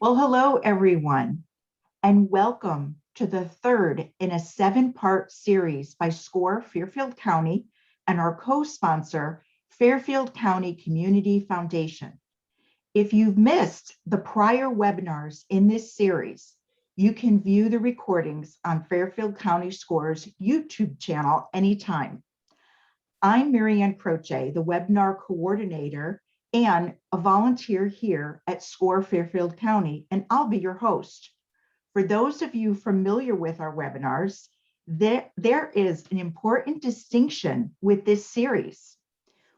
Well, hello, everyone, and welcome to the third in a 7-part series by SCORE Fairfield County and our co-sponsor, Fairfield County Community Foundation. If you've missed the prior webinars in this series, you can view the recordings on Fairfield County SCORE's YouTube channel anytime. I'm Marianne Croce, the webinar coordinator and a volunteer here at SCORE Fairfield County, and I'll be your host. For those of you familiar with our webinars, there is an important distinction with this series.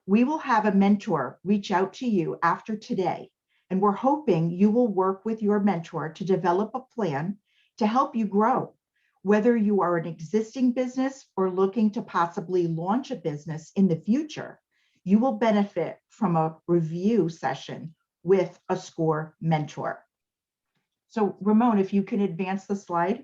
We will have a mentor reach out to you after today, and we're hoping you will work with your mentor to develop a plan to help you grow. Whether you are an existing business or looking to possibly launch a business in the future, you will benefit from a review session with a SCORE mentor. So Ramon, if you can advance the slide.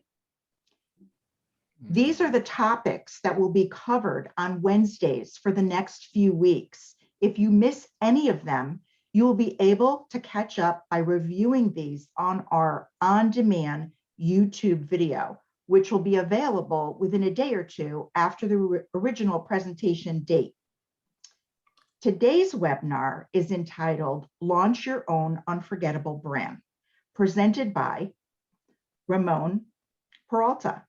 These are the topics that will be covered on Wednesdays for the next few weeks. If you miss any of them, you will be able to catch up by reviewing these on our on-demand YouTube video, which will be available within a day or two after the original presentation date. Today's webinar is entitled Launch Your Own Unforgettable Brand, presented by Ramon Peralta.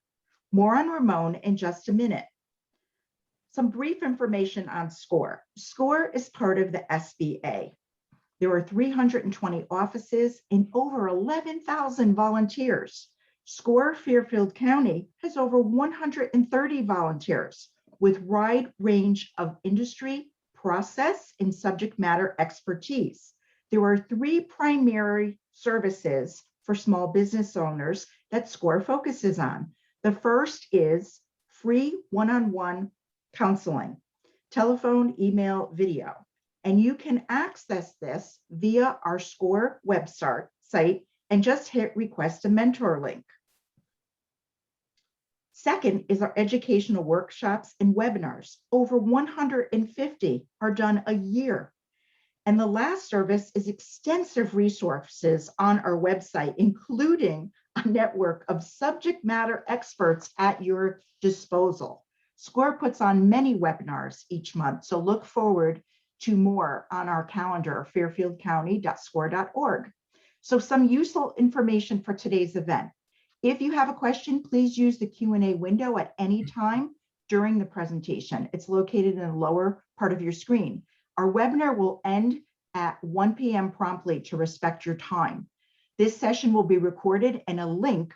More on Ramon in just a minute. Some brief information on SCORE. SCORE is part of the SBA. There are 320 offices and over 11,000 volunteers. SCORE Fairfield County has over 130 volunteers with wide range of industry, process, and subject matter expertise. There are 3 primary services for small business owners that SCORE focuses on. The first is free one-on-one counseling, telephone, email, video. And you can access this via our SCORE website and just hit request a mentor link. Second is our educational workshops and webinars. Over 150 are done a year. And the last service is extensive resources on our website, including a network of subject matter experts at your disposal. SCORE puts on many webinars each month, so look forward to more on our calendar, fairfieldcounty.score.org. So some useful information for today's event. If you have a question, please use the Q&A window at any time during the presentation. It's located in the lower part of your screen. Our webinar will end at 1 p.m. promptly to respect your time. This session will be recorded and a link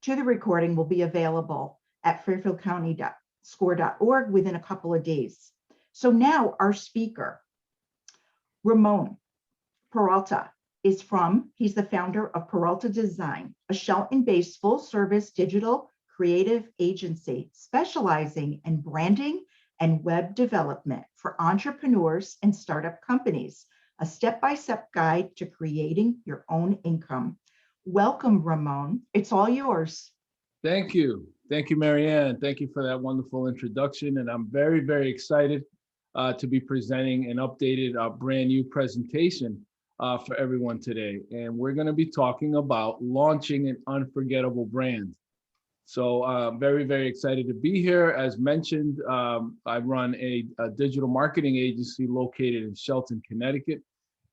to the recording will be available at fairfieldcounty.score.org within a couple of days. So now our speaker, Ramon Peralta, he's the founder of Peralta Design, a Shelton-based full-service digital creative agency specializing in branding and web development for entrepreneurs and startup companies, a step-by-step guide to creating your own income. Welcome, Ramon. It's all yours. Thank you. Thank you, Marianne. Thank you for that wonderful introduction. And I'm very, very excited to be presenting an updated brand new presentation for everyone today. And we're going to be talking about launching an unforgettable brand. So very, very excited to be here. As mentioned, I run a digital marketing agency located in Shelton, Connecticut.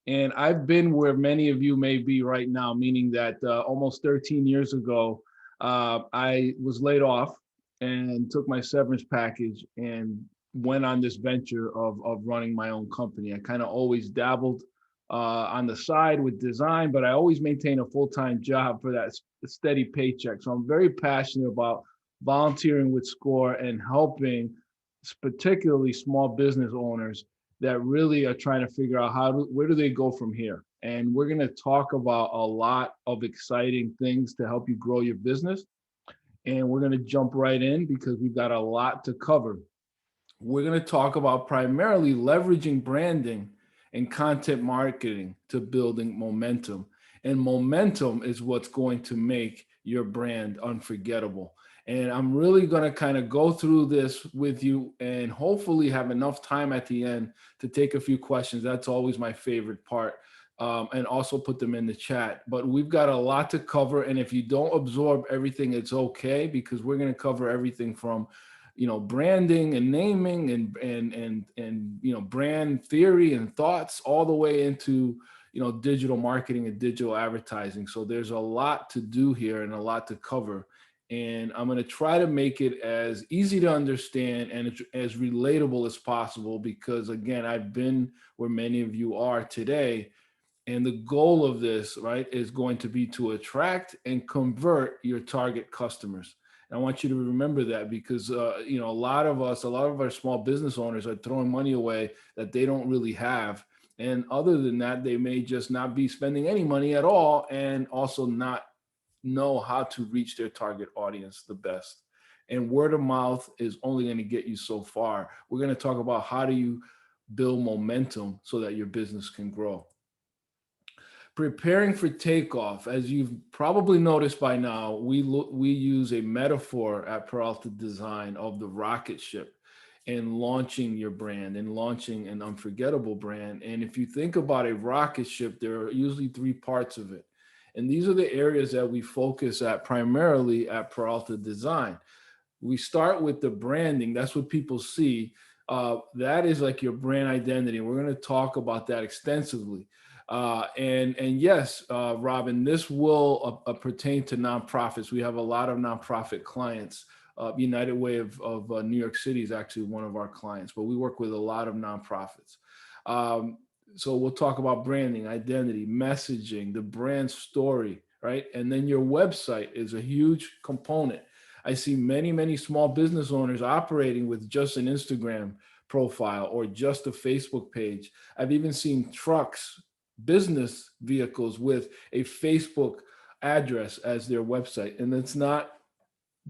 And I've been where many of you may be right now, meaning that almost 13 years ago, I was laid off and took my severance package and went on this venture of running my own company. I kind of always dabbled on the side with design, but I always maintain a full-time job for that steady paycheck. So I'm very passionate about volunteering with SCORE and helping particularly small business owners that really are trying to figure out where do they go from here. And we're going to talk about a lot of exciting things to help you grow your business. And we're going to jump right in because we've got a lot to cover. We're going to talk about primarily leveraging branding and content marketing to building momentum. And momentum is what's going to make your brand unforgettable. And I'm really going to kind of go through this with you and hopefully have enough time at the end to take a few questions. That's always my favorite part and also put them in the chat. But we've got a lot to cover, and if you don't absorb everything, it's okay, because we're going to cover everything from, branding and naming and brand theory and thoughts, all the way into digital marketing and digital advertising. So there's a lot to do here and a lot to cover. And I'm going to try to make it as easy to understand and as relatable as possible, because again, I've been where many of you are today. And the goal of this, right, is going to be to attract and convert your target customers. And I want you to remember that, because, a lot of our small business owners are throwing money away that they don't really have. And other than that, they may just not be spending any money at all, and also not know how to reach their target audience the best. And word of mouth is only going to get you so far. We're going to talk about how do you build momentum so that your business can grow. Preparing for takeoff. As you've probably noticed by now, we use a metaphor at Peralta Design of the rocket ship and launching your brand and launching an unforgettable brand. And if you think about a rocket ship, there are usually 3 parts of it. And these are the areas that we focus at primarily at Peralta Design. We start with the branding. That's what people see. That is like your brand identity. We're going to talk about that extensively. And yes, Robin, this will pertain to nonprofits. We have a lot of nonprofit clients. United Way of New York City is actually one of our clients, but we work with a lot of nonprofits. So we'll talk about branding, identity, messaging, the brand story, right? And then your website is a huge component. I see many, many small business owners operating with just an Instagram profile or just a Facebook page. I've even seen trucks, business vehicles with a Facebook address as their website, and it's not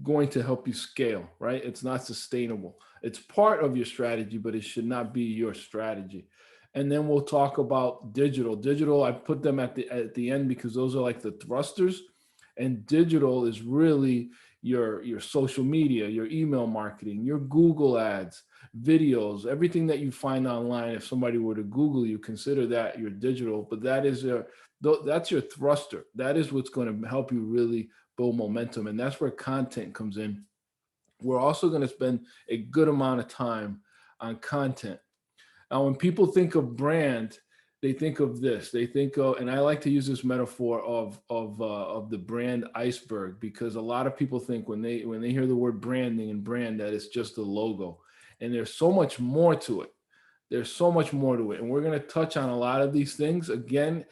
going to help you scale, right? It's not sustainable. It's part of your strategy, but it should not be your strategy. And then we'll talk about digital. Digital, I put them at the end because those are like the thrusters. And digital is really your social media, your email marketing, your Google ads, videos, everything that you find online. If somebody were to Google you, consider that your digital, but that's your thruster. That is what's going to help you really build momentum. And that's where content comes in. We're also going to spend a good amount of time on content. Now, when people think of brand, they think of this. They think of, and I like to use this metaphor of the brand iceberg, because a lot of people think when they hear the word branding and brand that it's just a logo, and there's so much more to it. There's so much more to it, and we're going to touch on a lot of these things. Again,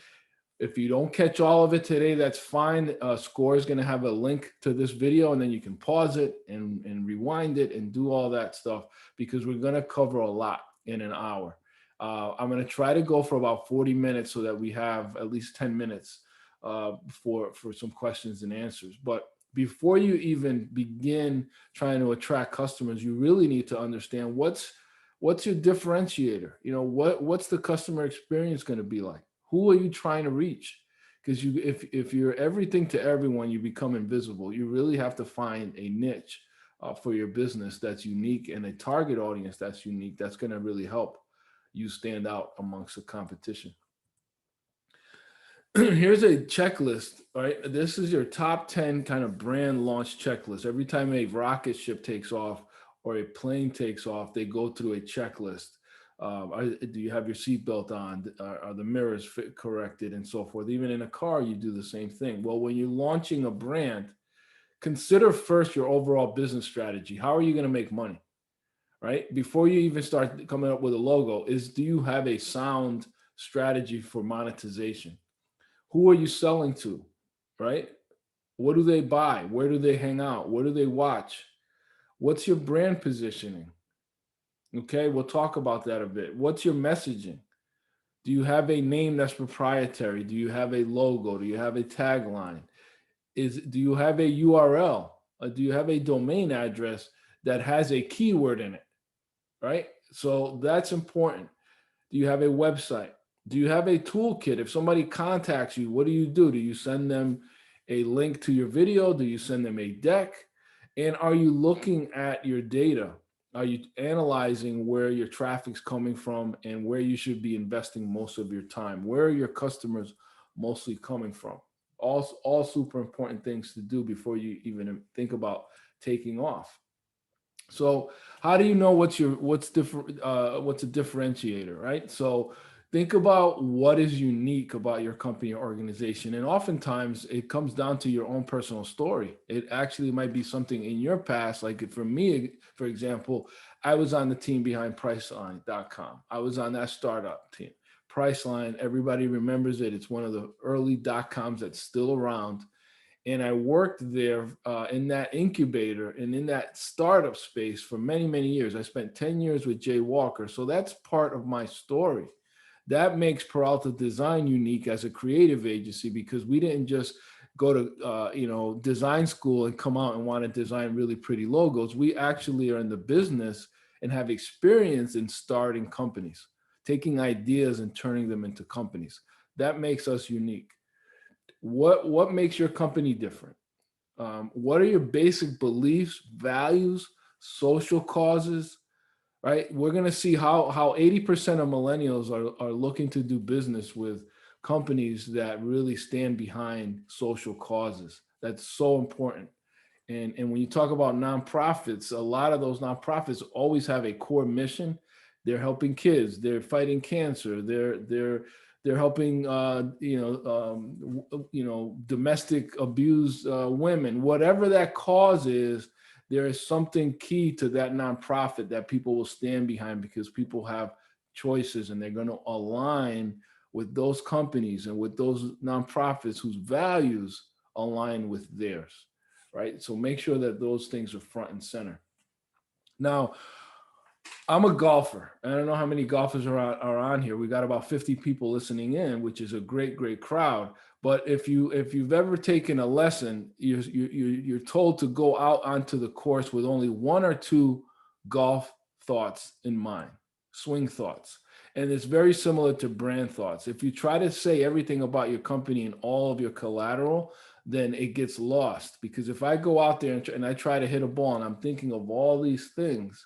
if you don't catch all of it today, that's fine. Score is going to have a link to this video, and then you can pause it and rewind it and do all that stuff, because we're going to cover a lot in an hour. I'm going to try to go for about 40 minutes so that we have at least 10 minutes for some questions and answers. But before you even begin trying to attract customers, you really need to understand what's your differentiator. What's the customer experience going to be like? Who are you trying to reach? Because if you're everything to everyone, you become invisible. You really have to find a niche for your business that's unique, and a target audience that's unique. That's going to really help you stand out amongst the competition. Here's a checklist, right? This is your top 10 kind of brand launch checklist. Every time a rocket ship takes off or a plane takes off, they go through a checklist. Do you have your seatbelt on? Are the mirrors corrected and so forth? Even in a car, you do the same thing. Well, when you're launching a brand, consider first your overall business strategy. How are you going to make money, right? Before you even start coming up with a logo, do you have a sound strategy for monetization? Who are you selling to, right? What do they buy? Where do they hang out? What do they watch? What's your brand positioning? Okay, we'll talk about that a bit. What's your messaging? Do you have a name that's proprietary? Do you have a logo? Do you have a tagline? Do you have a URL? Do you have a domain address that has a keyword in it, right? So that's important. Do you have a website? Do you have a toolkit? If somebody contacts you, what do? Do you send them a link to your video? Do you send them a deck? And are you looking at your data? Are you analyzing where your traffic's coming from and where you should be investing most of your time? Where are your customers mostly coming from? All super important things to do before you even think about taking off. So how do you know what's different, what's a differentiator, right? So think about what is unique about your company or organization. And oftentimes it comes down to your own personal story. It actually might be something in your past. Like for me, for example, I was on the team behind Priceline.com. I was on that startup team. Priceline, everybody remembers it. It's one of the early .coms that's still around. And I worked there in that incubator and in that startup space for many, many years. I spent 10 years with Jay Walker. So that's part of my story. That makes Peralta Design unique as a creative agency, because we didn't just go to design school and come out and want to design really pretty logos. We actually are in the business and have experience in starting companies, taking ideas and turning them into companies. That makes us unique. What makes your company different? What are your basic beliefs, values, social causes, right? We're going to see how 80% of millennials are looking to do business with companies that really stand behind social causes. That's so important. And when you talk about nonprofits, a lot of those nonprofits always have a core mission. They're helping kids. They're fighting cancer. They're helping domestic abused women. Whatever that cause is, there is something key to that nonprofit that people will stand behind, because people have choices and they're going to align with those companies and with those nonprofits whose values align with theirs, right? So make sure that those things are front and center. Now, I'm a golfer. I don't know how many golfers are on here. We got about 50 people listening in, which is a great crowd. But if you've ever taken a lesson, you're told to go out onto the course with only one or two golf thoughts in mind, swing thoughts. And it's very similar to brand thoughts. If you try to say everything about your company and all of your collateral, then it gets lost. Because if I go out there and I try to hit a ball and I'm thinking of all these things,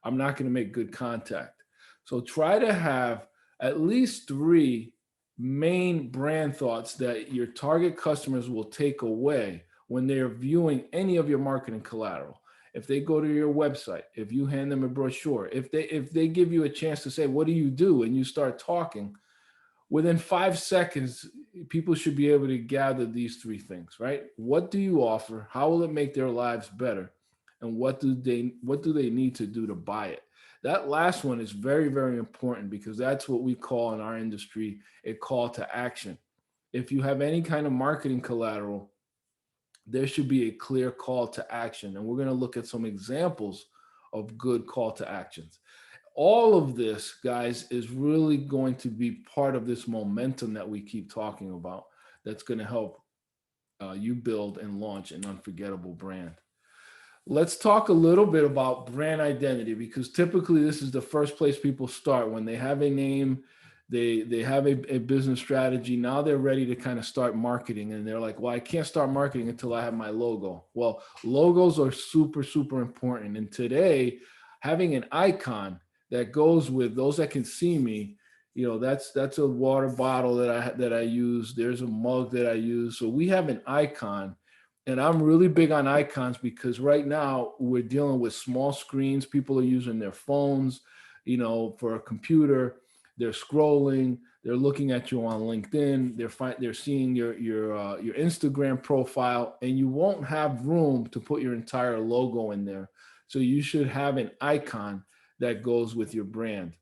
I'm not going to make good contact. So try to have at least three main brand thoughts that your target customers will take away when they're viewing any of your marketing collateral. If they go to your website, if you hand them a brochure, if they give you a chance to say, what do you do? And you start talking, within 5 seconds, people should be able to gather these three things, right? What do you offer? How will it make their lives better? And what do they need to do to buy it? That last one is very important, because that's what we call in our industry a call to action. If you have any kind of marketing collateral, there should be a clear call to action. And we're going to look at some examples of good call to actions. All of this, guys, is really going to be part of this momentum that we keep talking about, that's going to help you build and launch an unforgettable brand. Let's talk a little bit about brand identity, because typically this is the first place people start. When they have a name, they have a business strategy. Now they're ready to kind of start marketing, and they're like, well, I can't start marketing until I have my logo. Well, logos are super important. And today, having an icon that goes with those that can see me, that's a water bottle that I use. There's a mug that I use. So we have an icon. And I'm really big on icons, because right now we're dealing with small screens. People are using their phones, for a computer. They're scrolling. They're looking at you on LinkedIn. They're seeing your Instagram profile, and you won't have room to put your entire logo in there. So you should have an icon that goes with your brand.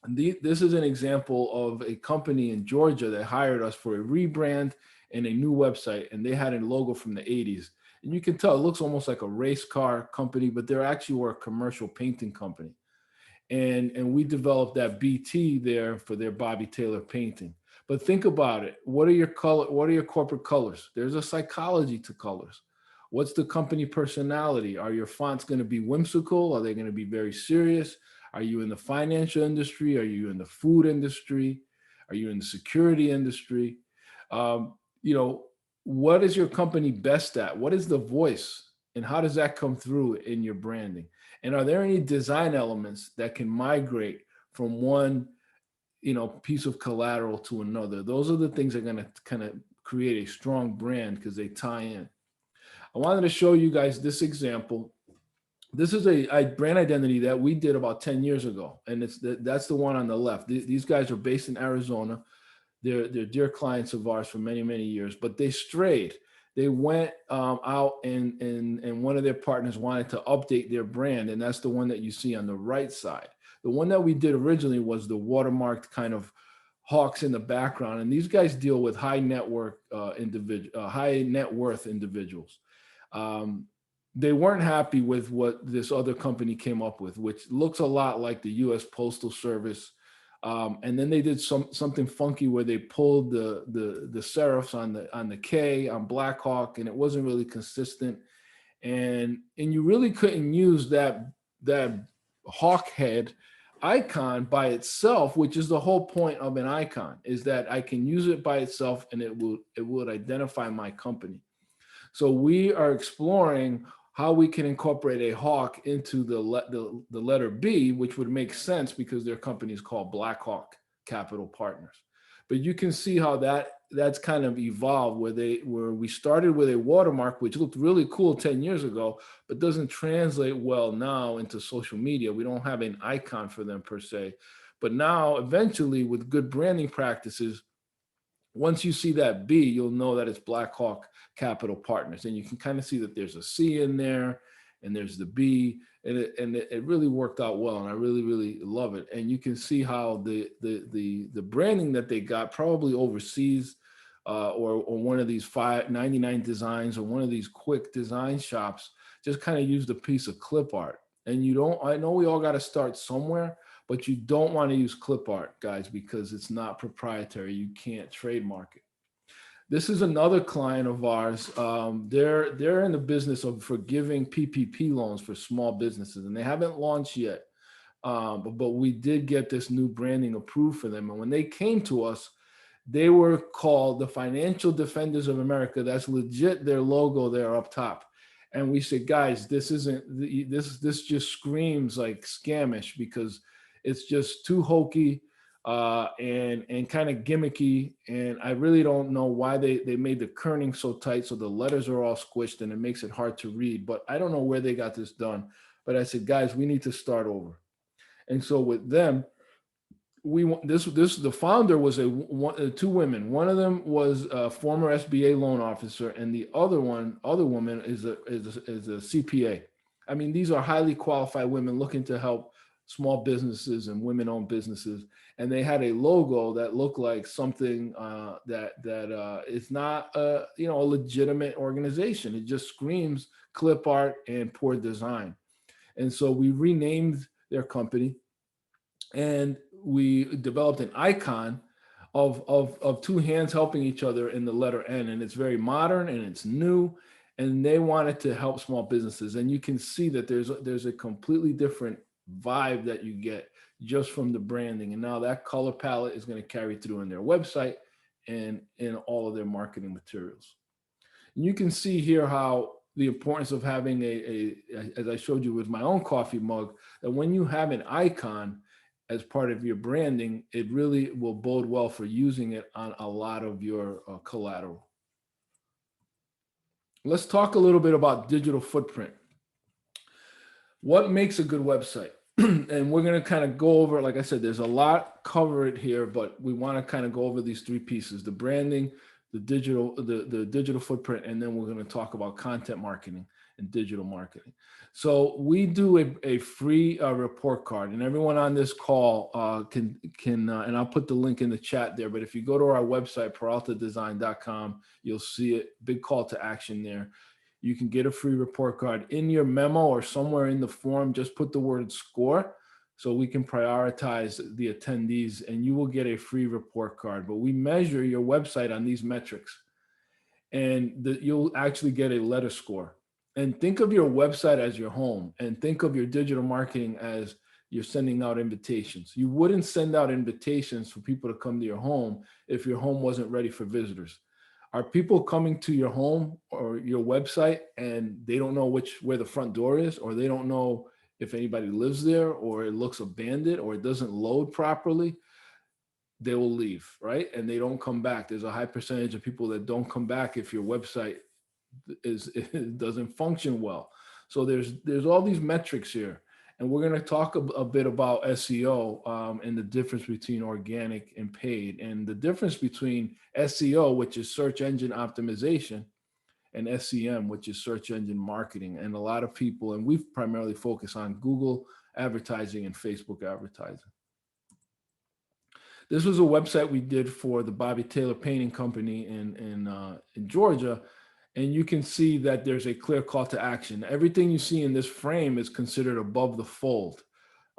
This is an example of a company in Georgia that hired us for a rebrand and a new website, and they had a logo from the 80s. And you can tell it looks almost like a race car company, but they're actually a commercial painting company. And we developed that BT there for their Bobby Taylor painting. But think about it. What are your corporate colors? There's a psychology to colors. What's the company personality? Are your fonts going to be whimsical? Are they going to be very serious? Are you in the financial industry? Are you in the food industry? Are you in the security industry? What is your company best at? What is the voice? And how does that come through in your branding? And are there any design elements that can migrate from one, piece of collateral to another? Those are the things that are going to kind of create a strong brand because they tie in. I wanted to show you guys this example. This is a brand identity that we did about 10 years ago. And that's the one on the left. These guys are based in Arizona. They're dear clients of ours for many, many years, but they strayed. They went out and one of their partners wanted to update their brand. And that's the one that you see on the right side. The one that we did originally was the watermarked kind of hawks in the background. And these guys deal with high net worth individuals. They weren't happy with what this other company came up with, which looks a lot like the U.S. Postal Service. And then they did something funky where they pulled the serifs on the K on Blackhawk, and it wasn't really consistent. And you really couldn't use that hawk head icon by itself, which is the whole point of an icon, is that I can use it by itself and it would identify my company. So we are exploring how we can incorporate a hawk into the letter B, which would make sense because their company is called Blackhawk Capital Partners. But you can see how that's kind of evolved, where we started with a watermark, which looked really cool 10 years ago, but doesn't translate well now into social media. We don't have an icon for them per se. But now, eventually, with good branding practices, once you see that B, you'll know that it's Blackhawk Capital Partners. And you can kind of see that there's a C in there and there's the B, and it really worked out well. And I really, really love it. And you can see how the branding that they got probably overseas or one of these 599 designs or one of these quick design shops just kind of used a piece of clip art. And I know we all got to start somewhere, but you don't want to use clip art, guys, because it's not proprietary. You can't trademark it. This is another client of ours. They're in the business of forgiving PPP loans for small businesses, and they haven't launched yet. But we did get this new branding approved for them. And when they came to us, they were called the Financial Defenders of America. That's legit their logo there up top. And we said, guys, this just screams like scamish because it's just too hokey and kind of gimmicky. And I really don't know why they made the kerning so tight so the letters are all squished and it makes it hard to read. But I don't know where they got this done. But I said, guys, we need to start over. And so with them, the founder was two women. One of them was a former SBA loan officer, and the other woman is a CPA. I mean, these are highly qualified women looking to help small businesses and women-owned businesses. And they had a logo that looked like something that is not a legitimate organization. It just screams clip art and poor design. And so we renamed their company, and we developed an icon of two hands helping each other in the letter N. And it's very modern and it's new. And they wanted to help small businesses. And you can see that there's a completely different vibe that you get just from the branding. And now that color palette is going to carry through in their website and in all of their marketing materials. And you can see here how the importance of having as I showed you with my own coffee mug, that when you have an icon as part of your branding, it really will bode well for using it on a lot of your collateral. Let's talk a little bit about digital footprint. What makes a good website? And we're going to kind of go over, like I said, there's a lot covered here, but we want to kind of go over these three pieces: the branding, the digital footprint, and then we're going to talk about content marketing and digital marketing. So we do a free report card, and everyone on this call can and I'll put the link in the chat there, but if you go to our website, peraltadesign.com, you'll see it, big call to action there. You can get a free report card. In your memo or somewhere in the form, just put the word score so we can prioritize the attendees, and you will get a free report card. But we measure your website on these metrics, and you'll actually get a letter score. And think of your website as your home, and think of your digital marketing as you're sending out invitations. You wouldn't send out invitations for people to come to your home if your home wasn't ready for visitors. Are people coming to your home or your website and they don't know where the front door is, or they don't know if anybody lives there or it looks abandoned or it doesn't load properly, they will leave, right? And they don't come back. There's a high percentage of people that don't come back if your website it doesn't function well. So there's all these metrics here, and we're going to talk a bit about SEO and the difference between organic and paid, and the difference between SEO, which is search engine optimization, and SEM, which is search engine marketing. And a lot of people, and we've primarily focused on Google advertising and Facebook advertising. This was a website we did for the Bobby Taylor Painting Company in Georgia. And you can see that there's a clear call to action. Everything you see in this frame is considered above the fold.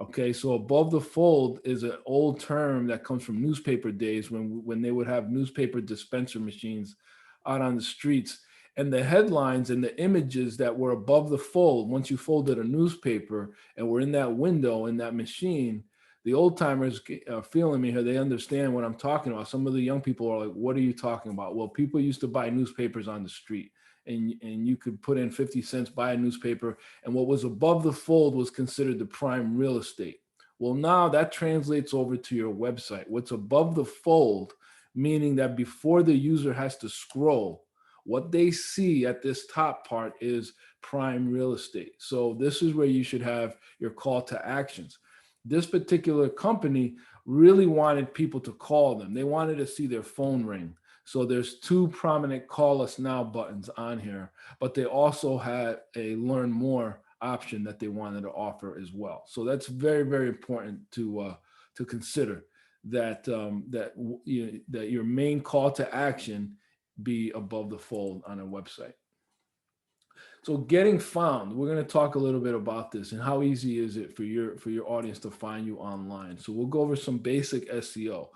Okay, so above the fold is an old term that comes from newspaper days when they would have newspaper dispenser machines out on the streets. And the headlines and the images that were above the fold, once you folded a newspaper and were in that window in that machine, the old timers are feeling me here. They understand what I'm talking about. Some of the young people are like, what are you talking about? Well, people used to buy newspapers on the street, and you could put in 50 cents, buy a newspaper, and what was above the fold was considered the prime real estate. Well, now that translates over to your website. What's above the fold, meaning that before the user has to scroll, what they see at this top part is prime real estate. So this is where you should have your call to actions. This particular company really wanted people to call them. They wanted to see their phone ring. So there's two prominent call us now buttons on here, but they also had a learn more option that they wanted to offer as well. So that's very, very important to consider that that your main call to action be above the fold on a website. So getting found, we're going to talk a little bit about this and how easy is it for your audience to find you online. So we'll go over some basic SEO.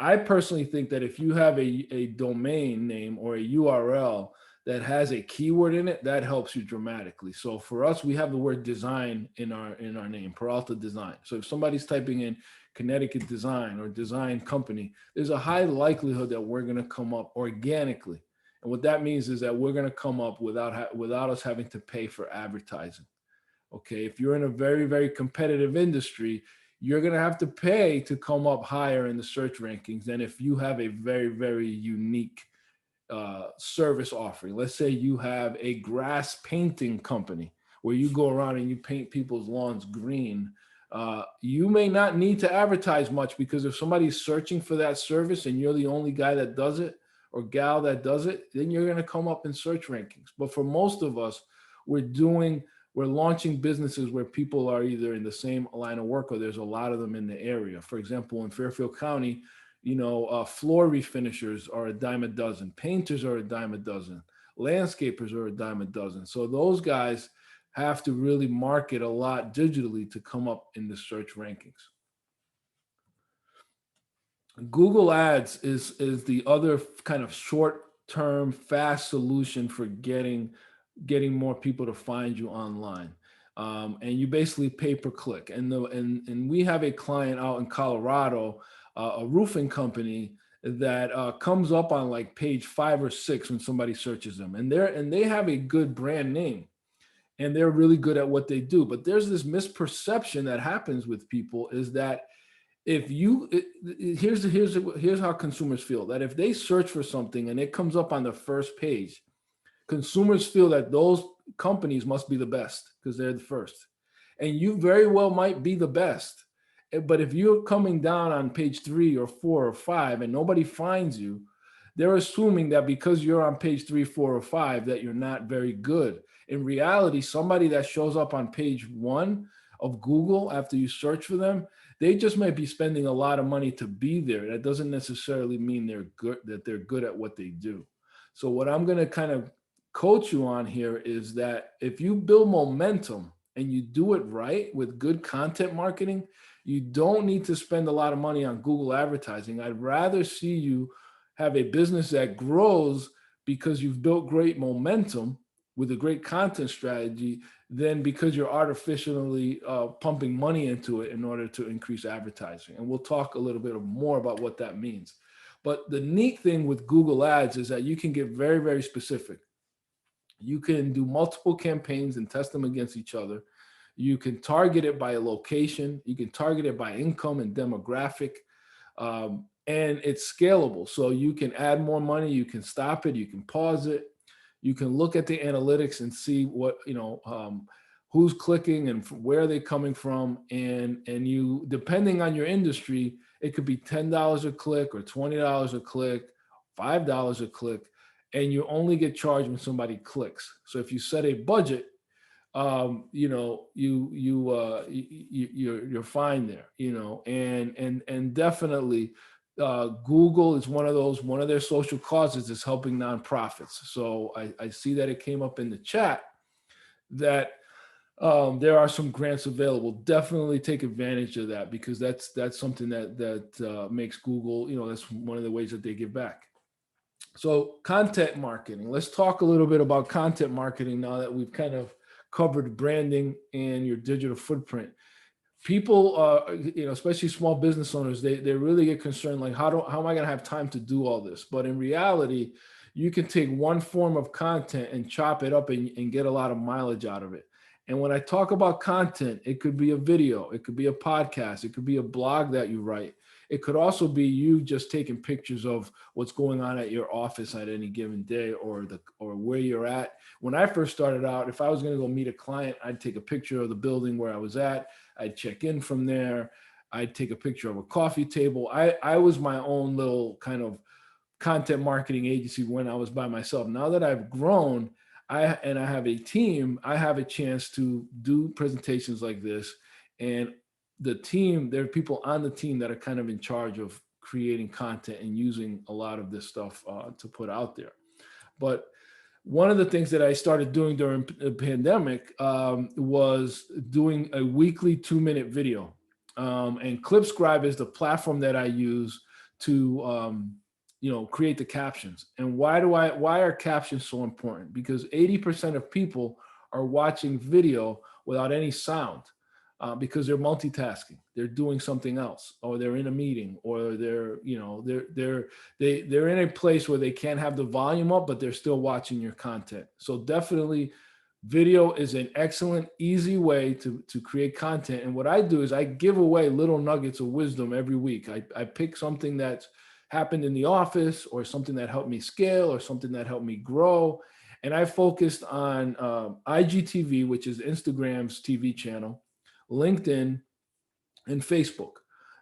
I personally think that if you have a domain name or a URL that has a keyword in it, that helps you dramatically. So for us, we have the word design in our name, Peralta Design. So if somebody's typing in Connecticut Design or Design Company, there's a high likelihood that we're going to come up organically. And what that means is that we're going to come up without us having to pay for advertising. Okay, if you're in a very, very competitive industry, you're going to have to pay to come up higher in the search rankings than if you have a very, very unique service offering. Let's say you have a grass painting company where you go around and you paint people's lawns green. You may not need to advertise much, because if somebody's searching for that service and you're the only guy that does it or gal that does it, then you're going to come up in search rankings. But for most of us, we're launching businesses where people are either in the same line of work or there's a lot of them in the area. For example, in Fairfield County, floor refinishers are a dime a dozen, painters are a dime a dozen, landscapers are a dime a dozen. So those guys have to really market a lot digitally to come up in the search rankings. Google Ads is the other kind of short-term, fast solution for getting more people to find you online. And you basically pay per click. And we have a client out in Colorado, a roofing company that comes up on like page 5 or 6 when somebody searches them. And they have a good brand name, and they're really good at what they do. But there's this misperception that happens with people, is that here's how consumers feel, that if they search for something and it comes up on the first page, consumers feel that those companies must be the best because they're the first. And you very well might be the best. But if you're coming down on page 3 or 4 or 5 and nobody finds you, they're assuming that because you're on page 3, 4, or 5, that you're not very good. In reality, somebody that shows up on page 1 of Google after you search for them, they just might be spending a lot of money to be there. That doesn't necessarily mean that they're good at what they do. So what I'm going to kind of coach you on here is that if you build momentum and you do it right with good content marketing, you don't need to spend a lot of money on Google advertising. I'd rather see you have a business that grows because you've built great momentum with a great content strategy than because you're artificially pumping money into it in order to increase advertising. And we'll talk a little bit more about what that means. But the neat thing with Google Ads is that you can get very, very specific. You can do multiple campaigns and test them against each other. You can target it by location. You can target it by income and demographic. And it's scalable. So you can add more money, you can stop it, you can pause it. You can look at the analytics and see what, who's clicking and where are they coming from. And you, depending on your industry, it could be $10 a click or $20 a click, $5 a click, and you only get charged when somebody clicks. So if you set a budget, you're fine there, and definitely, Google is one of their social causes is helping nonprofits. So I see that it came up in the chat that there are some grants available. Definitely take advantage of that, because that's something that makes Google, that's one of the ways that they give back. So content marketing. Let's talk a little bit about content marketing now that we've kind of covered branding and your digital footprint. People, especially small business owners, they really get concerned, like, how am I going to have time to do all this? But in reality, you can take one form of content and chop it up and get a lot of mileage out of it. And when I talk about content, it could be a video, it could be a podcast, it could be a blog that you write. It could also be you just taking pictures of what's going on at your office at any given day, or where you're at. When I first started out, if I was going to go meet a client, I'd take a picture of the building where I was at. I'd check in from there. I'd take a picture of a coffee table. I was my own little kind of content marketing agency when I was by myself. Now that I've grown, I have a team, I have a chance to do presentations like this. And the team, there are people on the team that are kind of in charge of creating content and using a lot of this stuff to put out there. But one of the things that I started doing during the pandemic was doing a weekly 2-minute video. And ClipScribe is the platform that I use to create the captions. And why are captions so important? Because 80% of people are watching video without any sound. Because they're multitasking, they're doing something else, or they're in a meeting, or they're in a place where they can't have the volume up, but they're still watching your content. So definitely, video is an excellent, easy way to create content. And what I do is I give away little nuggets of wisdom every week. I pick something that's happened in the office, or something that helped me scale, or something that helped me grow. And I focused on IGTV, which is Instagram's TV channel, LinkedIn, and Facebook.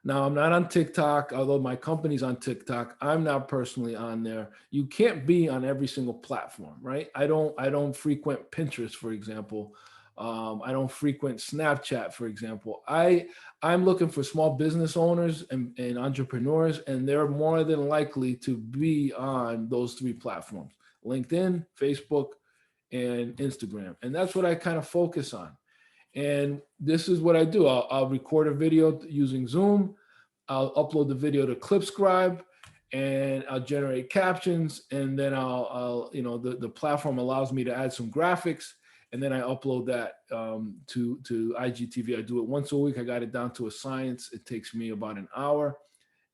Now, I'm not on TikTok, although my company's on TikTok. I'm not personally on there. You can't be on every single platform, right? I don't frequent Pinterest, for example. I don't frequent Snapchat, for example. I'm looking for small business owners and entrepreneurs, and they're more than likely to be on those 3 platforms: LinkedIn, Facebook, and Instagram. And that's what I kind of focus on. And this is what I do. I'll record a video using Zoom. I'll upload the video to ClipScribe, and I'll generate captions. And then the platform allows me to add some graphics, and then I upload that to IGTV. I do it once a week. I got it down to a science. It takes me about an hour.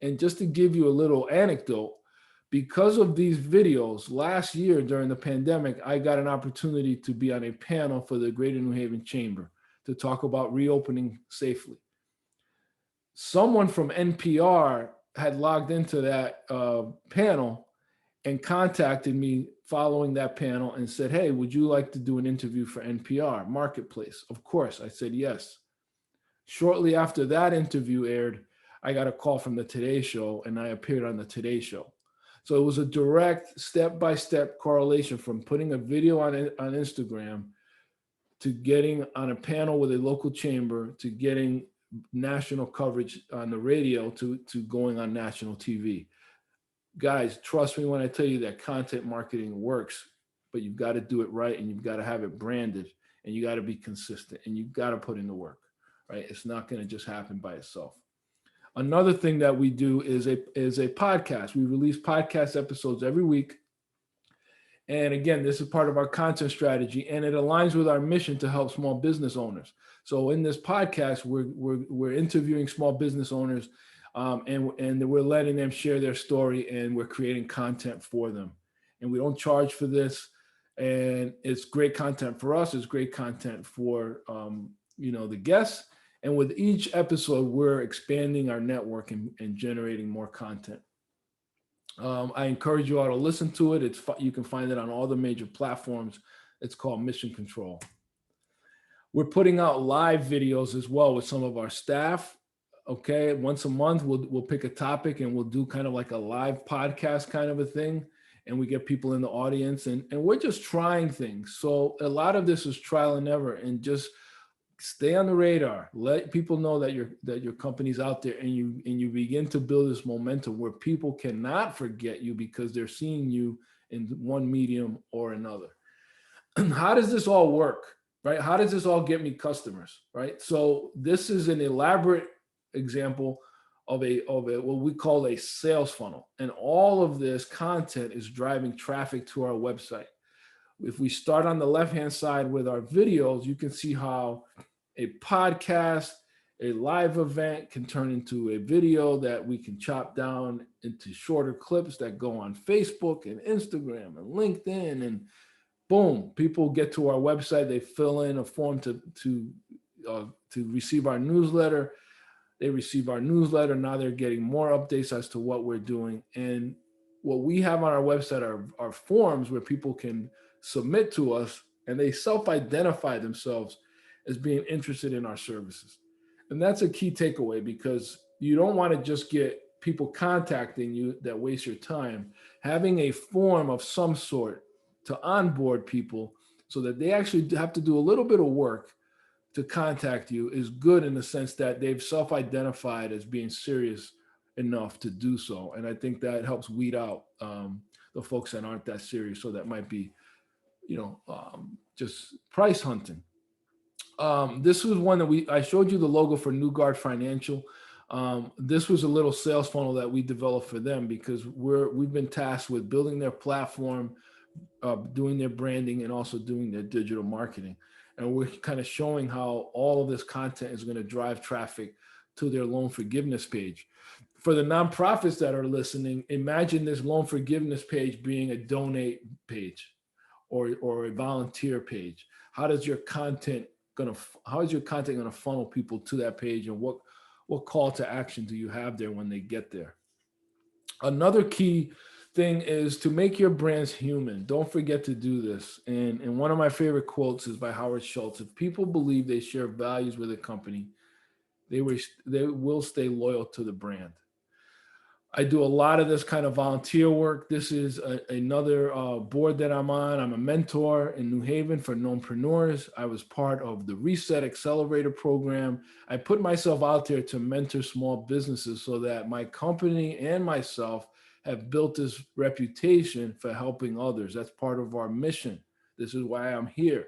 And just to give you a little anecdote, because of these videos, last year during the pandemic, I got an opportunity to be on a panel for the Greater New Haven Chamber to talk about reopening safely. Someone from NPR had logged into that panel and contacted me following that panel and said, "Hey, would you like to do an interview for NPR Marketplace?" Of course, I said yes. Shortly after that interview aired, I got a call from the Today Show, and I appeared on the Today Show. So it was a direct step-by-step correlation from putting a video on Instagram to getting on a panel with a local chamber, to getting national coverage on the radio, to going on national TV. Guys, trust me when I tell you that content marketing works, but you've got to do it right, and you've got to have it branded, and you got to be consistent, and you've got to put in the work, right? It's not going to just happen by itself. Another thing that we do is a podcast. We release podcast episodes every week. And again, this is part of our content strategy, and it aligns with our mission to help small business owners. So in this podcast, we're interviewing small business owners, and we're letting them share their story, and we're creating content for them. And we don't charge for this, and it's great content for us. It's great content for the guests. And with each episode, we're expanding our network and generating more content. I encourage you all to listen to it. You can find it on all the major platforms. It's called Mission Control. We're putting out live videos as well with some of our staff. Okay, once a month we'll pick a topic and we'll do kind of like a live podcast kind of a thing, and we get people in the audience, and we're just trying things. So a lot of this is trial and error, and just stay on the radar. Let people know that your company's out there, and you begin to build this momentum where people cannot forget you because they're seeing you in one medium or another. How does this all work? Right? How does this all get me customers? Right? So this is an elaborate example of a what we call a sales funnel, and all of this content is driving traffic to our website. If we start on the left-hand side with our videos, you can see how a podcast, a live event can turn into a video that we can chop down into shorter clips that go on Facebook and Instagram and LinkedIn, and boom, people get to our website, they fill in a form to receive our newsletter. They receive our newsletter. Now they're getting more updates as to what we're doing. And what we have on our website are forms where people can submit to us, and they self-identify themselves as being interested in our services. And that's a key takeaway, because you don't want to just get people contacting you that waste your time. Having a form of some sort to onboard people so that they actually have to do a little bit of work to contact you is good, in the sense that they've self-identified as being serious enough to do so. And I think that helps weed out the folks that aren't that serious. So that might be, just price hunting. This was one that I showed you the logo for New Guard Financial. This was a little sales funnel that we developed for them, because we've been tasked with building their platform, doing their branding, and also doing their digital marketing. And we're kind of showing how all of this content is going to drive traffic to their loan forgiveness page. For the nonprofits that are listening, imagine this loan forgiveness page being a donate page or a volunteer page. How is your content going to funnel people to that page, and what call to action do you have there when they get there? Another key thing is to make your brands human. Don't forget to do this. And one of my favorite quotes is by Howard Schultz. If people believe they share values with a company, they will stay loyal to the brand. I do a lot of this kind of volunteer work. This is another board that I'm on. I'm a mentor in New Haven for knownpreneurs. I was part of the Reset Accelerator program. I put myself out there to mentor small businesses so that my company and myself have built this reputation for helping others. That's part of our mission. This is why I'm here.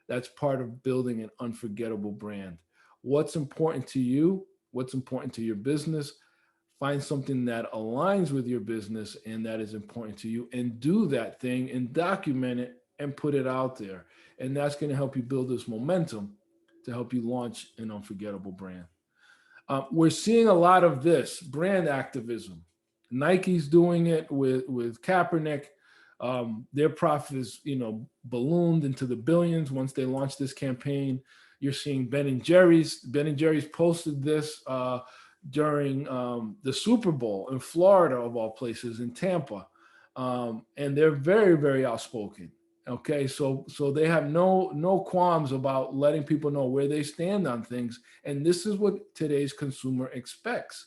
That's part of building an unforgettable brand. What's important to you? What's important to your business? Find something that aligns with your business and that is important to you, and do that thing and document it and put it out there. And that's going to help you build this momentum to help you launch an unforgettable brand. We're seeing a lot of this brand activism. Nike's doing it with Kaepernick. Their profit is, ballooned into the billions once they launched this campaign. You're seeing Ben & Jerry's. Ben & Jerry's posted this during the Super Bowl in Florida, of all places, in Tampa. And they're very, very outspoken. Okay, so they have no qualms about letting people know where they stand on things. And this is what today's consumer expects.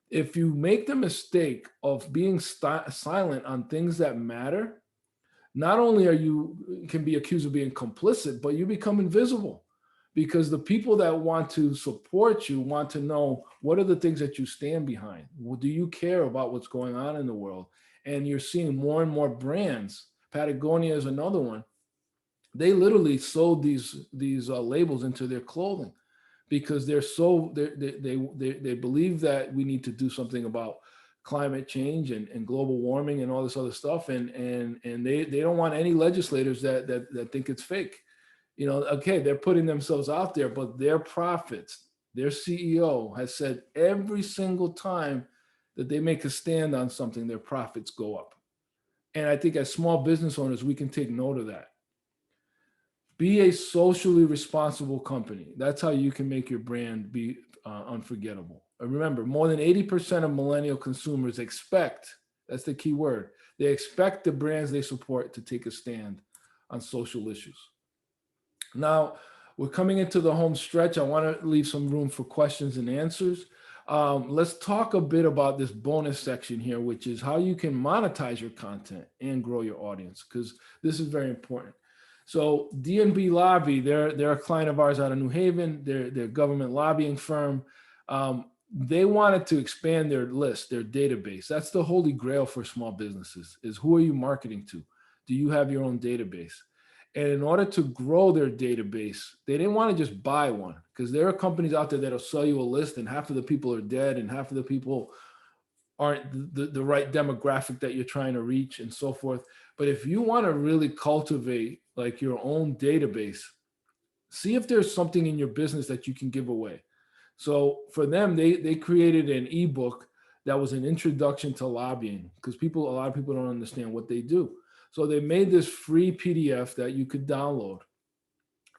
If you make the mistake of being silent on things that matter, not only can be accused of being complicit, but you become invisible, because the people that want to support you want to know, what are the things that you stand behind? Well, do you care about what's going on in the world? And you're seeing more and more brands. Patagonia is another one. They literally sold these labels into their clothing, because they believe that we need to do something about climate change and global warming and all this other stuff, and they don't want any legislators that think it's fake. Okay, they're putting themselves out there, but their profits, their CEO has said every single time that they make a stand on something, their profits go up. And I think as small business owners, we can take note of that. Be a socially responsible company. That's how you can make your brand be unforgettable. And remember, more than 80% of millennial consumers expect, that's the key word, they expect the brands they support to take a stand on social issues. Now, we're coming into the home stretch. I want to leave some room for questions and answers. Let's talk a bit about this bonus section here, which is how you can monetize your content and grow your audience, because this is very important. So D&B Lobby, they're a client of ours out of New Haven. They're a government lobbying firm. They wanted to expand their list, their database. That's the holy grail for small businesses, is who are you marketing to? Do you have your own database? And in order to grow their database, they didn't want to just buy one, because there are companies out there that'll sell you a list and half of the people are dead and half of the people aren't the right demographic that you're trying to reach and so forth. But if you want to really cultivate like your own database, see if there's something in your business that you can give away. So for them, they created an ebook that was an introduction to lobbying, because a lot of people don't understand what they do. So they made this free PDF that you could download.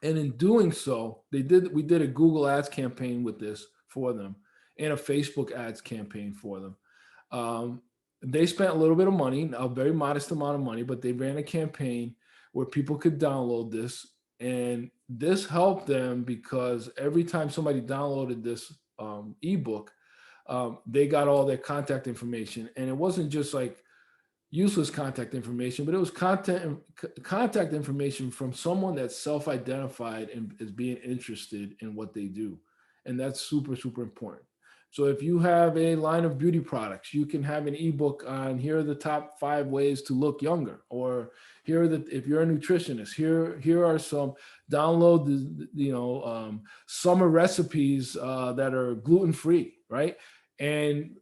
And in doing so, we did a Google Ads campaign with this for them and a Facebook ads campaign for them. They spent a little bit of money, a very modest amount of money, but they ran a campaign where people could download this. And this helped them because every time somebody downloaded this ebook, they got all their contact information. And it wasn't just like useless contact information, but it was contact information from someone that's self-identified and is being interested in what they do. And that's super, super important. So if you have a line of beauty products, you can have an ebook on here are the top 5 ways to look younger, or if you're a nutritionist, here are some download summer recipes that are gluten-free, right? And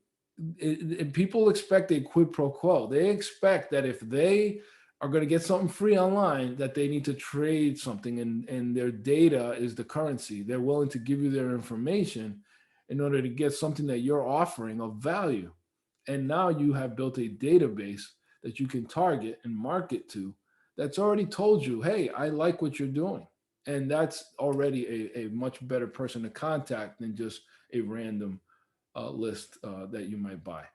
people expect a quid pro quo. They expect that if they are going to get something free online, that they need to trade something, and their data is the currency. They're willing to give you their information in order to get something that you're offering of value. And now you have built a database that you can target and market to that's already told you, hey, I like what you're doing. And that's already a much better person to contact than just a random list that you might buy.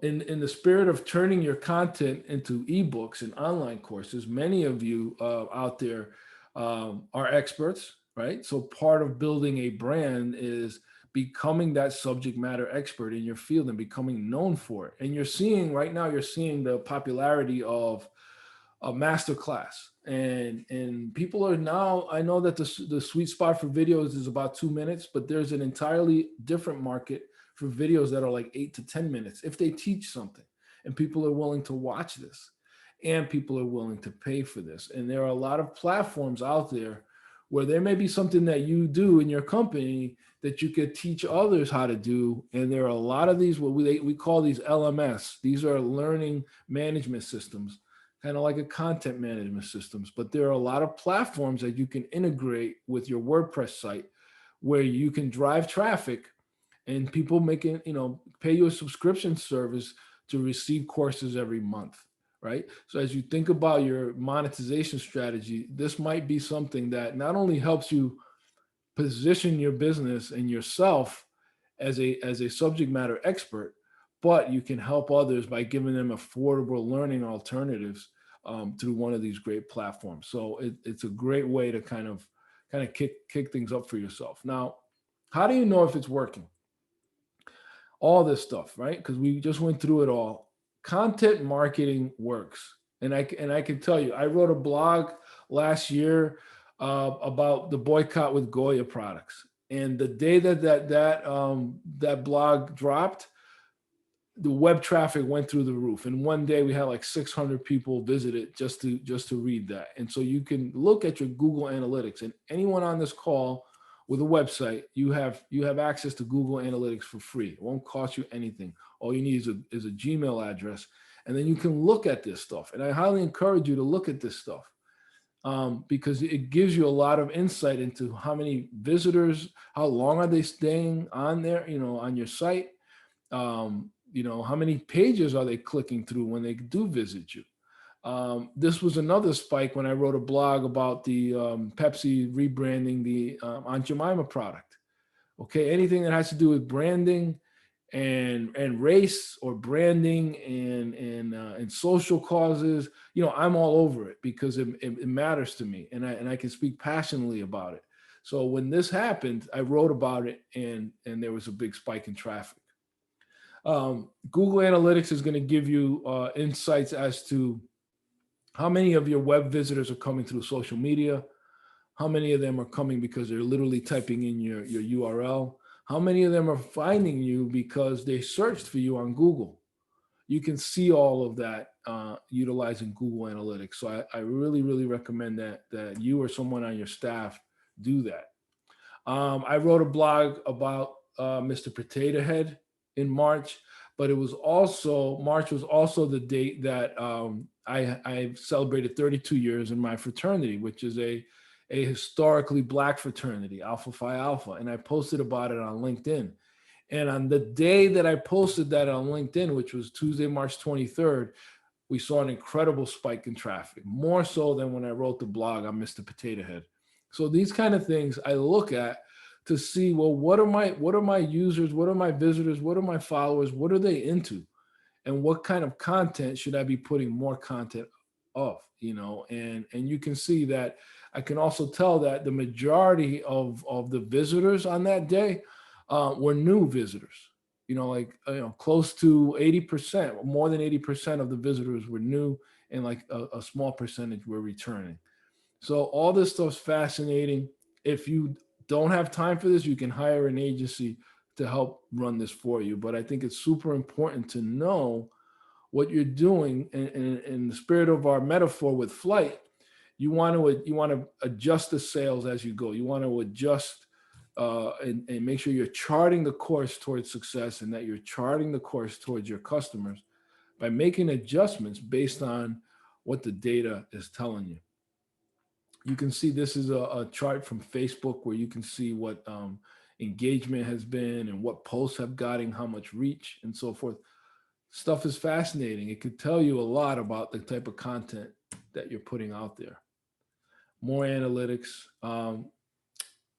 In the spirit of turning your content into ebooks and online courses, many of you out there are experts, right? So part of building a brand is becoming that subject matter expert in your field and becoming known for it. And you're seeing the popularity of a master class, and people are now, I know that the sweet spot for videos is about 2 minutes, but there's an entirely different market for videos that are like 8 to 10 minutes if they teach something, and people are willing to watch this, and people are willing to pay for this. And there are a lot of platforms out there where there may be something that you do in your company that you could teach others how to do. And there are a lot of these, what we call these LMS. These are learning management systems, kind of like a content management systems. But there are a lot of platforms that you can integrate with your WordPress site where you can drive traffic and people pay you a subscription service to receive courses every month, right? So as you think about your monetization strategy, this might be something that not only helps you position your business and yourself as a subject matter expert, but you can help others by giving them affordable learning alternatives through one of these great platforms. So it's a great way to kind of kick things up for yourself. Now, how do you know if it's working? All this stuff, right? Because we just went through it all. Content marketing works. And I can tell you, I wrote a blog last year about the boycott with Goya products. And the day that blog dropped, the web traffic went through the roof. And one day we had like 600 people visit it just to read that. And so you can look at your Google Analytics, and anyone on this call with a website, you have access to Google Analytics for free. It won't cost you anything. All you need is a Gmail address, and then you can look at this stuff. And I highly encourage you to look at this stuff because it gives you a lot of insight into how many visitors, how long are they staying on there, on your site. How many pages are they clicking through when they do visit you? This was another spike when I wrote a blog about the Pepsi rebranding the Aunt Jemima product. Okay, anything that has to do with branding and race or branding and social causes, I'm all over it because it matters to me, and I can speak passionately about it. So when this happened, I wrote about it, and there was a big spike in traffic. Google Analytics is going to give you insights as to how many of your web visitors are coming through social media, how many of them are coming because they're literally typing in your URL, how many of them are finding you because they searched for you on Google. You can see all of that utilizing Google Analytics. So I really, really recommend that you or someone on your staff do that. I wrote a blog about Mr. Potato Head in March, but March was also the date that I celebrated 32 years in my fraternity, which is a historically Black fraternity, Alpha Phi Alpha, and I posted about it on LinkedIn. And on the day that I posted that on LinkedIn, which was Tuesday, March 23rd, we saw an incredible spike in traffic, more so than when I wrote the blog on Mr. Potato Head. So these kind of things I look at to see, well, what are my users, what are my visitors, what are my followers, what are they into, and what kind of content should I be putting more content of, and you can see that. I can also tell that the majority of the visitors on that day were new visitors. Close to 80%, more than 80% of the visitors were new, and like a small percentage were returning. So all this stuff's fascinating. If you don't have time for this, you can hire an agency to help run this for you. But I think it's super important to know what you're doing. And in the spirit of our metaphor with flight, you want to adjust the sails as you go. You want to adjust and make sure you're charting the course towards success, and that you're charting the course towards your customers by making adjustments based on what the data is telling you. You can see this is a chart from Facebook where you can see what engagement has been and what posts have gotten how much reach and so forth. Stuff is fascinating. It could tell you a lot about the type of content that you're putting out there. More analytics.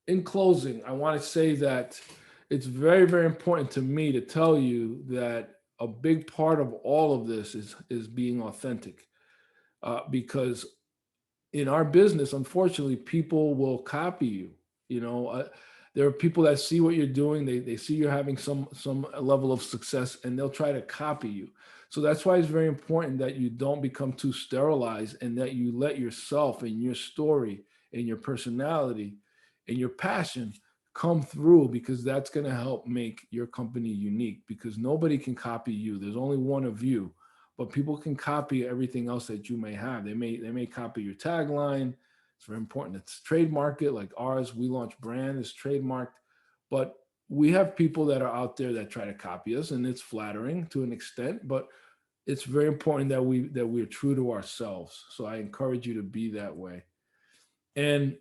In closing, I want to say that it's very, very important to me to tell you that a big part of all of this is being authentic, because in our business, unfortunately, people will copy you. There are people that see what you're doing. They see you're having some level of success, and they'll try to copy you. So that's why it's very important that you don't become too sterilized, and that you let yourself and your story and your personality and your passion come through, because that's going to help make your company unique, because nobody can copy you. There's only one of you. But people can copy everything else that you may have. They may copy your tagline. It's very important. It's trademark it, like ours. We Launch Brand is trademarked, but we have people that are out there that try to copy us, and it's flattering to an extent. But it's very important that we're true to ourselves. So I encourage you to be that way. And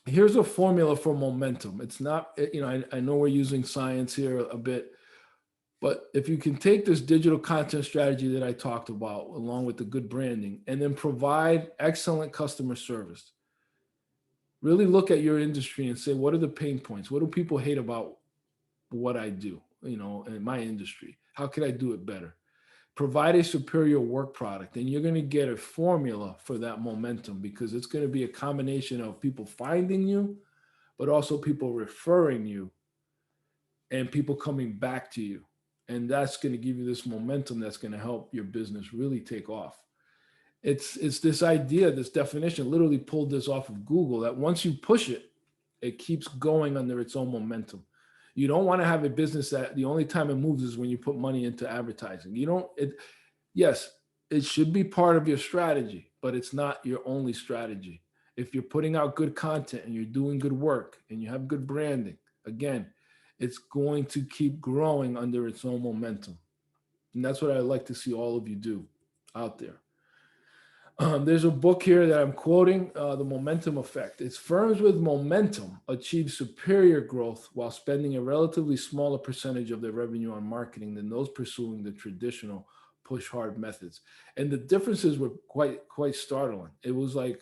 here's a formula for momentum. It's not, I know we're using science here a bit. But if you can take this digital content strategy that I talked about, along with the good branding, and then provide excellent customer service, really look at your industry and say, what are the pain points? What do people hate about what I do, in my industry? How can I do it better? Provide a superior work product, and you're going to get a formula for that momentum, because it's going to be a combination of people finding you, but also people referring you, and people coming back to you. And that's going to give you this momentum that's going to help your business really take off. It's this idea, this definition, literally pulled this off of Google, that once you push it, it keeps going under its own momentum. You don't want to have a business that the only time it moves is when you put money into advertising. Yes, it should be part of your strategy, but it's not your only strategy. If you're putting out good content and you're doing good work and you have good branding, again, it's going to keep growing under its own momentum. And that's what I'd like to see all of you do out there. There's a book here that I'm quoting, The Momentum Effect. It's firms with momentum achieve superior growth while spending a relatively smaller percentage of their revenue on marketing than those pursuing the traditional push hard methods. And the differences were quite startling. It was like,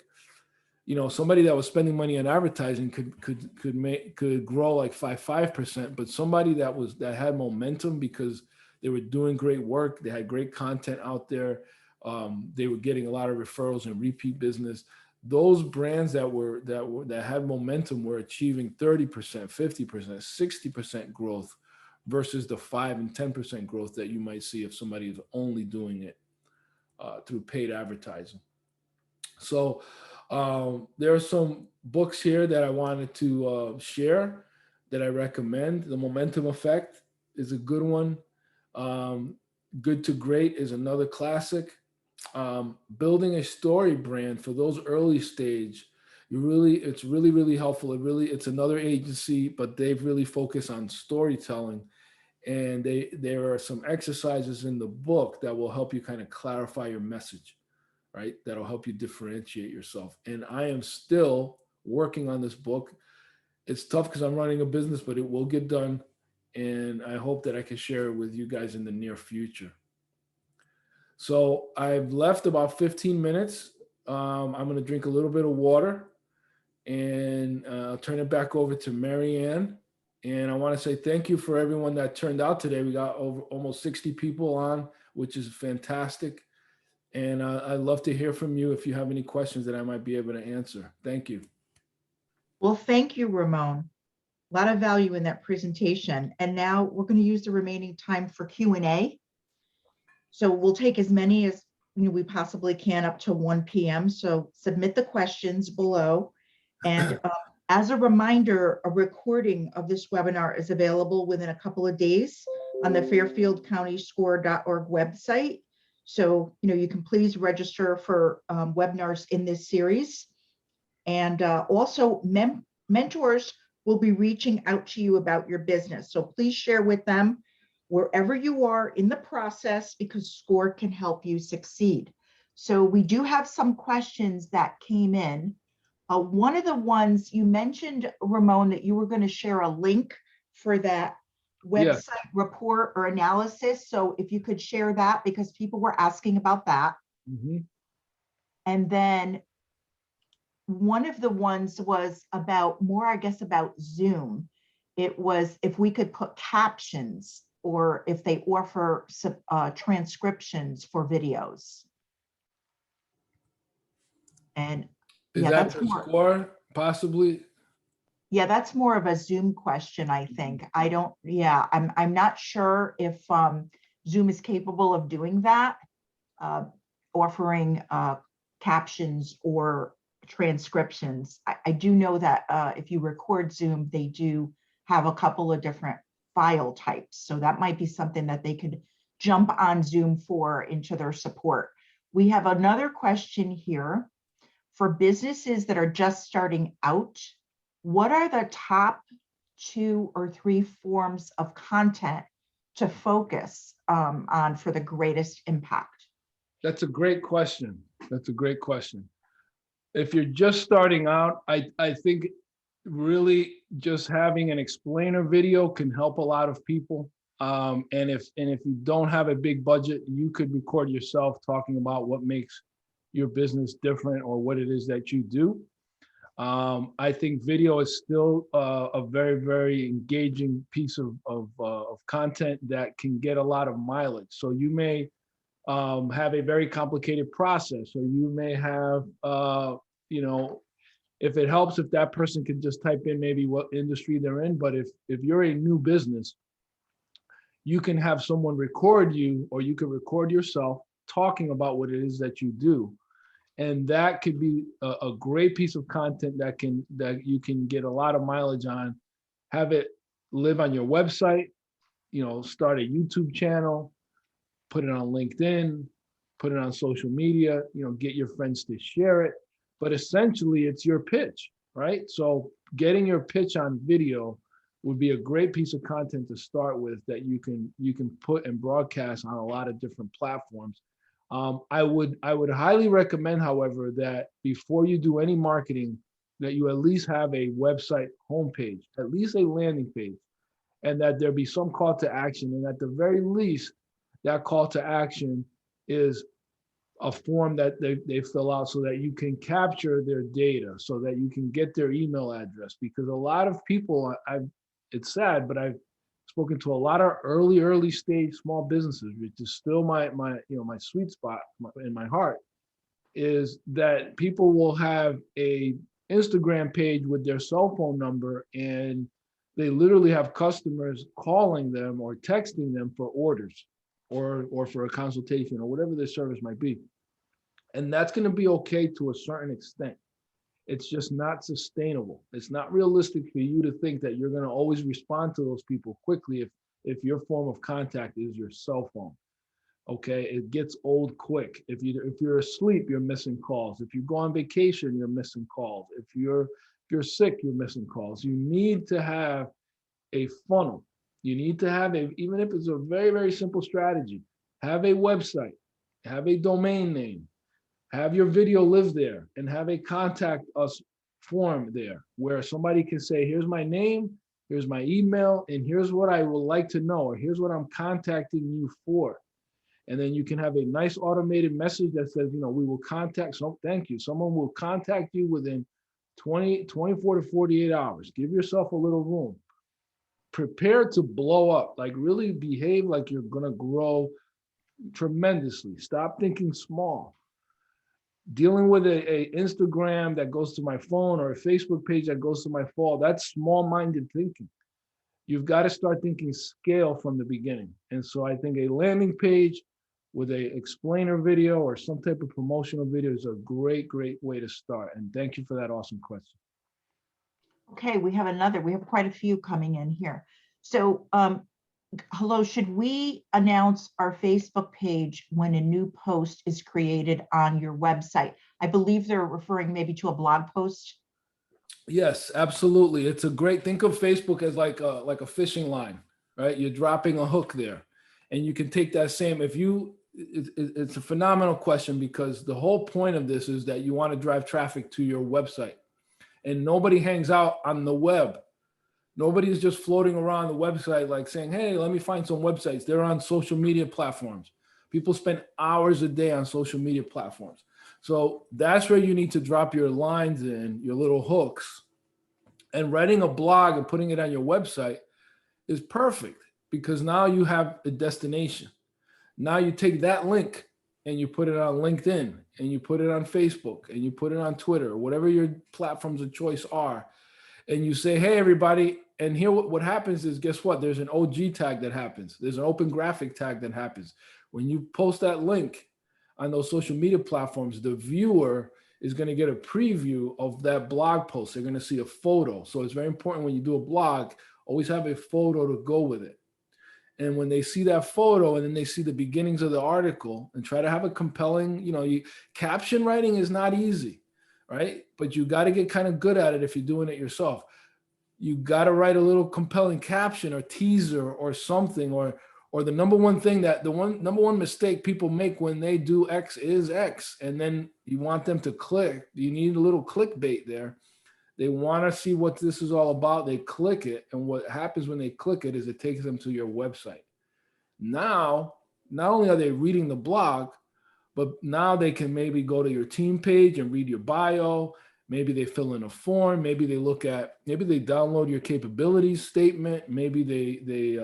somebody that was spending money on advertising could grow like 5%, but somebody that had momentum because they were doing great work, they had great content out there, they were getting a lot of referrals and repeat business. Those brands that had momentum were achieving 30%, 50%, 60% growth versus the 5 and 10% growth that you might see if somebody is only doing it through paid advertising. So there are some books here that I wanted to share that I recommend. The Momentum Effect is a good one. Good to Great is another classic. Building a story brand for those early stage, it's really helpful. It's another agency, but they've really focused on storytelling. And there are some exercises in the book that will help you kind of clarify your message, right? That'll help you differentiate yourself. And I am still working on this book. It's tough because I'm running a business, but it will get done. And I hope that I can share it with you guys in the near future. So I've left about 15 minutes. I'm going to drink a little bit of water and I'll turn it back over to Marianne. And I want to say thank you for everyone that turned out today. We got over almost 60 people on, which is fantastic. And I'd love to hear from you if you have any questions that I might be able to answer. Thank you. Well, thank you, Ramon. A lot of value in that presentation. And now we're going to use the remaining time for Q&A. So we'll take as many as we possibly can up to 1 p.m. So submit the questions below. And as a reminder, a recording of this webinar is available within a couple of days on the fairfieldcountyscore.org website. So, you can please register for webinars in this series. And also mentors will be reaching out to you about your business. So please share with them wherever you are in the process, because SCORE can help you succeed. So we do have some questions that came in. One of the ones you mentioned, Ramon, that you were going to share a link for that website report or analysis. So if you could share that, because people were asking about that. Mm-hmm. And then one of the ones was about about Zoom. It was if we could put captions or if they offer transcriptions for videos. And is that for SCORE possibly? Yeah, that's more of a Zoom question, I think. I'm not sure if Zoom is capable of doing that, offering captions or transcriptions. I do know that if you record Zoom, they do have a couple of different file types. So that might be something that they could jump on Zoom for into their support. We have another question here. For businesses that are just starting out, what are the top 2 or 3 forms of content to focus on for the greatest impact? That's a great question. If you're just starting out, I think really just having an explainer video can help a lot of people. And if you don't have a big budget, you could record yourself talking about what makes your business different or what it is that you do. I think video is still a very, very engaging piece of content that can get a lot of mileage. So you may have a very complicated process, or you may have, if it helps, if that person can just type in maybe what industry they're in. But if you're a new business, you can have someone record you, or you can record yourself talking about what it is that you do. And that could be a great piece of content that you can get a lot of mileage on. Have it live on your website, start a YouTube channel, put it on LinkedIn, put it on social media, get your friends to share it. But essentially it's your pitch, right? So getting your pitch on video would be a great piece of content to start with that you can put and broadcast on a lot of different platforms. I would highly recommend, however, that before you do any marketing, that you at least have a website homepage, at least a landing page, and that there be some call to action. And at the very least, that call to action is a form that they fill out so that you can capture their data, so that you can get their email address. Because a lot of people, it's sad, but I've spoken to a lot of early stage small businesses, which is still my sweet spot in my heart, is that people will have a Instagram page with their cell phone number, and they literally have customers calling them or texting them for orders or for a consultation or whatever their service might be. And that's going to be okay to a certain extent. It's just not sustainable. It's not realistic for you to think that you're going to always respond to those people quickly if your form of contact is your cell phone. Okay, it gets old quick. If you're asleep, you're missing calls. If you go on vacation, you're missing calls. If you're sick, you're missing calls. You need to have a funnel. You need to have even if it's a very, very simple strategy, have a website, have a domain name, have your video live there, and have a contact us form there where somebody can say, here's my name, here's my email, and here's what I would like to know, or here's what I'm contacting you for. And then you can have a nice automated message that says, we will contact, thank you. Someone will contact you within 24 to 48 hours. Give yourself a little room. Prepare to blow up, like really behave like you're gonna grow tremendously. Stop thinking small. Dealing with a Instagram that goes to my phone or a Facebook page that goes to my phone, that's small-minded thinking. You've got to start thinking scale from the beginning. And so I think a landing page with a explainer video or some type of promotional video is a great, great way to start. And thank you for that awesome question. Okay, we have quite a few coming in here. So, hello, should we announce our Facebook page when a new post is created on your website? I believe they're referring maybe to a blog post. Yes, absolutely. It's a great, think of Facebook as like a fishing line, right? You're dropping a hook there, and you can take that same, it's a phenomenal question, because the whole point of this is that you want to drive traffic to your website, and nobody hangs out on the web. Nobody is just floating around the website like saying, hey, let me find some websites. They're on social media platforms. People spend hours a day on social media platforms. So that's where you need to drop your lines in, your little hooks. And writing a blog and putting it on your website is perfect, because now you have a destination. Now you take that link and you put it on LinkedIn, and you put it on Facebook, and you put it on Twitter, or whatever your platforms of choice are. And you say, hey, everybody, and here what happens is, guess what? There's an OG tag that happens. There's an open graphic tag that happens. When you post that link on those social media platforms, the viewer is going to get a preview of that blog post. They're going to see a photo. So it's very important when you do a blog, always have a photo to go with it. And when they see that photo and then they see the beginnings of the article, and try to have a compelling, caption writing is not easy, right? But you got to get kind of good at it if you're doing it yourself. You got to write a little compelling caption or teaser or something, or the number one mistake people make when they do X is X. And then you want them to click. You need a little clickbait there. They want to see what this is all about. They click it. And what happens when they click it is it takes them to your website. Now, not only are they reading the blog, but now they can maybe go to your team page and read your bio. Maybe they fill in a form. Maybe they download your capabilities statement. Maybe they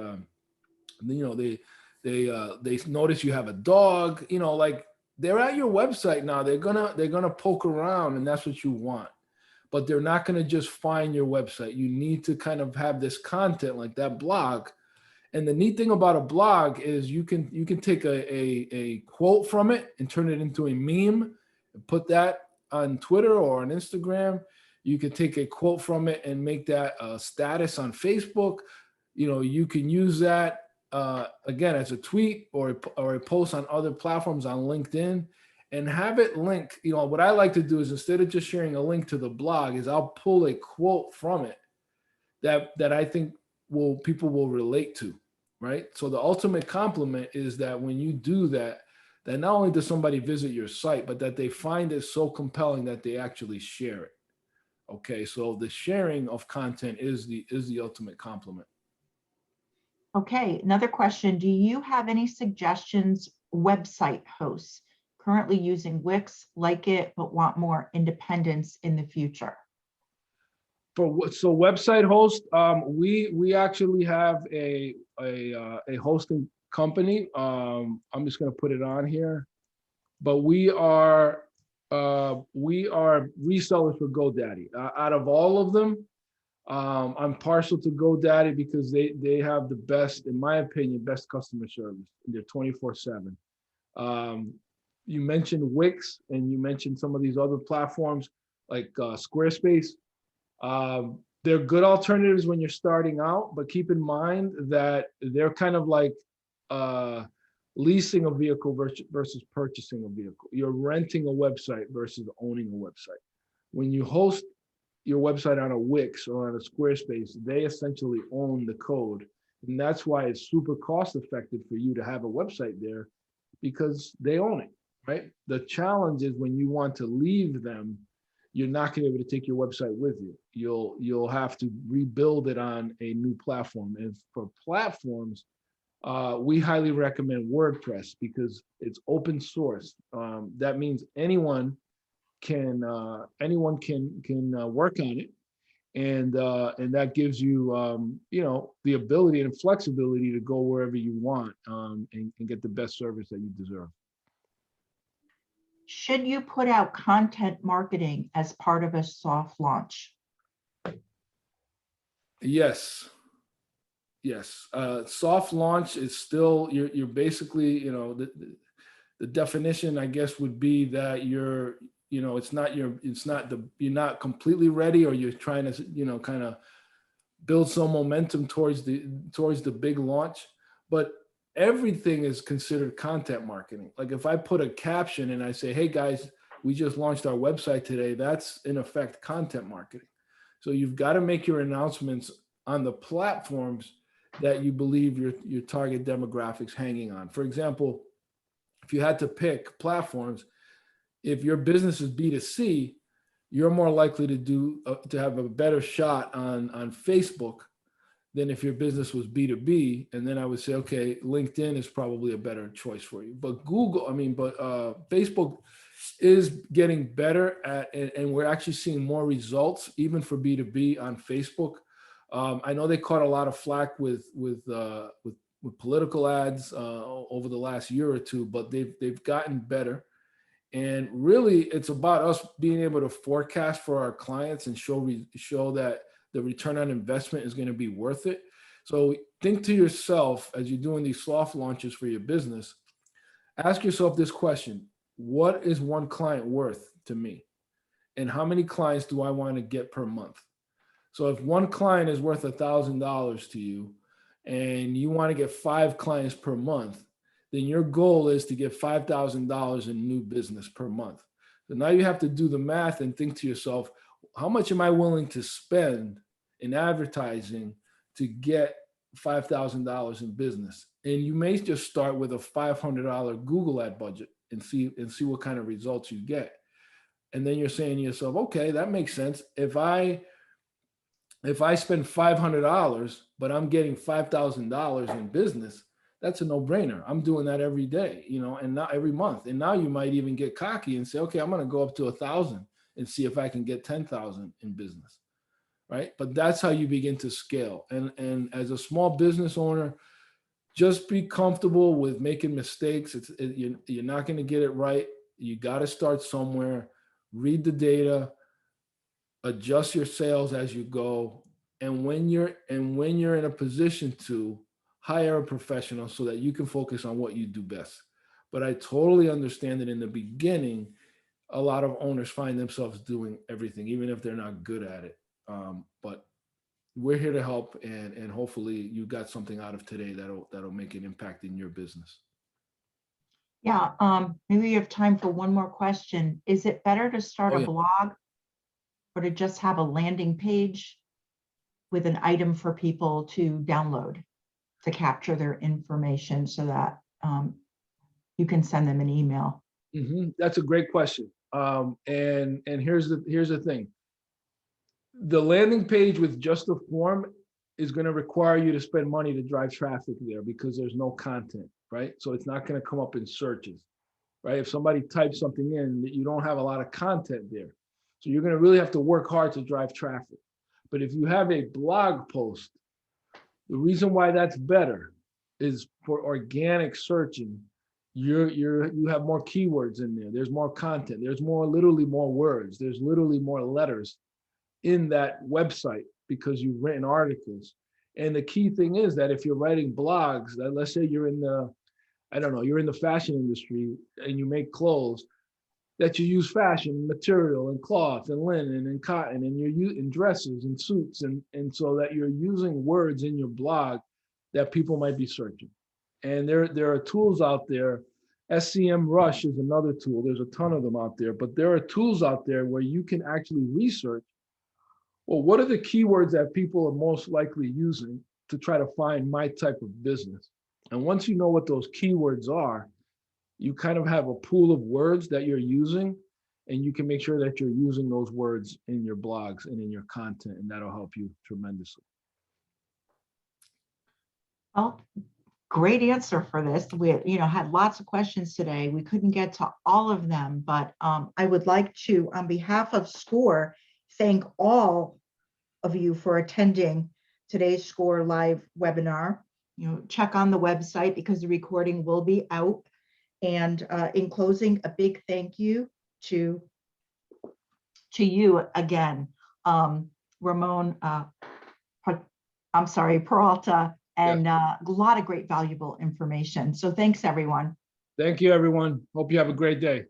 notice you have a dog. Like, they're at your website now. They're gonna poke around, and that's what you want. But they're not gonna just find your website. You need to kind of have this content like that blog. And the neat thing about a blog is you can take a quote from it and turn it into a meme and put that on Twitter or on Instagram. You can take a quote from it and make that a status on Facebook. You can use that again as a tweet or a post on other platforms, on LinkedIn, and have it link. What I like to do is, instead of just sharing a link to the blog, is I'll pull a quote from it that I think people will relate to, right? So the ultimate compliment is that when you do that, that not only does somebody visit your site, but that they find it so compelling that they actually share it. Okay, so the sharing of content is the ultimate compliment. Okay, another question. Do you have any suggestions website hosts currently using Wix, like it, but want more independence in the future? So website host, we actually have a hosting company. I'm just going to put it on here, but we are resellers for GoDaddy. Out of all of them, I'm partial to GoDaddy because they have the best, in my opinion, best customer service. They're 24/7. You mentioned Wix, and you mentioned some of these other platforms like Squarespace. They're good alternatives when you're starting out, but keep in mind that they're kind of like leasing a vehicle versus purchasing a vehicle. You're renting a website versus owning a website. When you host your website on a Wix or on a Squarespace, they essentially own the code. And that's why it's super cost effective for you to have a website there, because they own it, right? The challenge is when you want to leave them, you're not going to be able to take your website with you. You'll have to rebuild it on a new platform. And for platforms, we highly recommend WordPress because it's open source. That means anyone can work on it, and that gives you the ability and flexibility to go wherever you want, and get the best service that you deserve. Should you put out content marketing as part of a soft launch? Yes. Soft launch is still, you're basically, the definition, I guess, would be that you're not completely ready, or you're trying to, kind of build some momentum towards the big launch. But everything is considered content marketing. Like if I put a caption and I say, hey guys, we just launched our website today, that's in effect content marketing. So you've got to make your announcements on the platforms that you believe your target demographics hanging on. For example, if you had to pick platforms, if your business is B2C, you're more likely to have a better shot on Facebook than if your business was B2B. And then I would say, okay, LinkedIn is probably a better choice for you. But Facebook is getting better at, and we're actually seeing more results even for B2B on Facebook. I know they caught a lot of flack with political ads over the last year or two, but they've gotten better. And really, it's about us being able to forecast for our clients and show that the return on investment is going to be worth it. So think to yourself, as you're doing these soft launches for your business, ask yourself this question: what is one client worth to me? And how many clients do I want to get per month? So if one client is worth $1,000 to you and you want to get 5 clients per month, then your goal is to get $5,000 in new business per month. So now you have to do the math and think to yourself, how much am I willing to spend in advertising to get $5,000 in business? And you may just start with a $500 Google ad budget and see what kind of results you get. And then you're saying to yourself, okay, that makes sense. If I spend $500, but I'm getting $5,000 in business, that's a no-brainer. I'm doing that every day, and not every month. And now you might even get cocky and say, okay, I'm going to go up to 1,000 and see if I can get 10,000 in business, right? But that's how you begin to scale. And as a small business owner, just be comfortable with making mistakes. You're not going to get it right. You got to start somewhere, read the data, adjust your sales as you go. And when you're in a position to hire a professional so that you can focus on what you do best. But I totally understand that in the beginning, a lot of owners find themselves doing everything, even if they're not good at it. But we're here to help, and hopefully you got something out of today that'll make an impact in your business. Yeah, maybe you have time for one more question. Is it better to start a blog or to just have a landing page with an item for people to download to capture their information so that you can send them an email? That's a great question. And here's the thing. The landing page with just a form is going to require you to spend money to drive traffic there because there's no content, right? So it's not going to come up in searches, right? If somebody types something in, you don't have a lot of content there. So you're going to really have to work hard to drive traffic. But if you have a blog post, the reason why that's better is for organic searching. You have more keywords in there. There's more content. There's literally more words. There's literally more letters in that website because you've written articles. And the key thing is that if you're writing blogs, that let's say you're in the, I don't know, you're in the fashion industry and you make clothes, that you use fashion material and cloth and linen and cotton and you're using dresses and suits and so that you're using words in your blog that people might be searching. And there are tools out there. SCM Rush is another tool. There's a ton of them out there, but there are tools out there where you can actually research, well, what are the keywords that people are most likely using to try to find my type of business? And once you know what those keywords are, you kind of have a pool of words that you're using, and you can make sure that you're using those words in your blogs and in your content, and that'll help you tremendously. Well, great answer for this. We had lots of questions today. We couldn't get to all of them, but I would like to, on behalf of SCORE, thank all of you for attending today's SCORE live webinar. Check on the website because the recording will be out. And in closing, a big thank you to you again, Ramon, Peralta, and a lot of great valuable information. So thanks, everyone. Thank you, everyone. Hope you have a great day.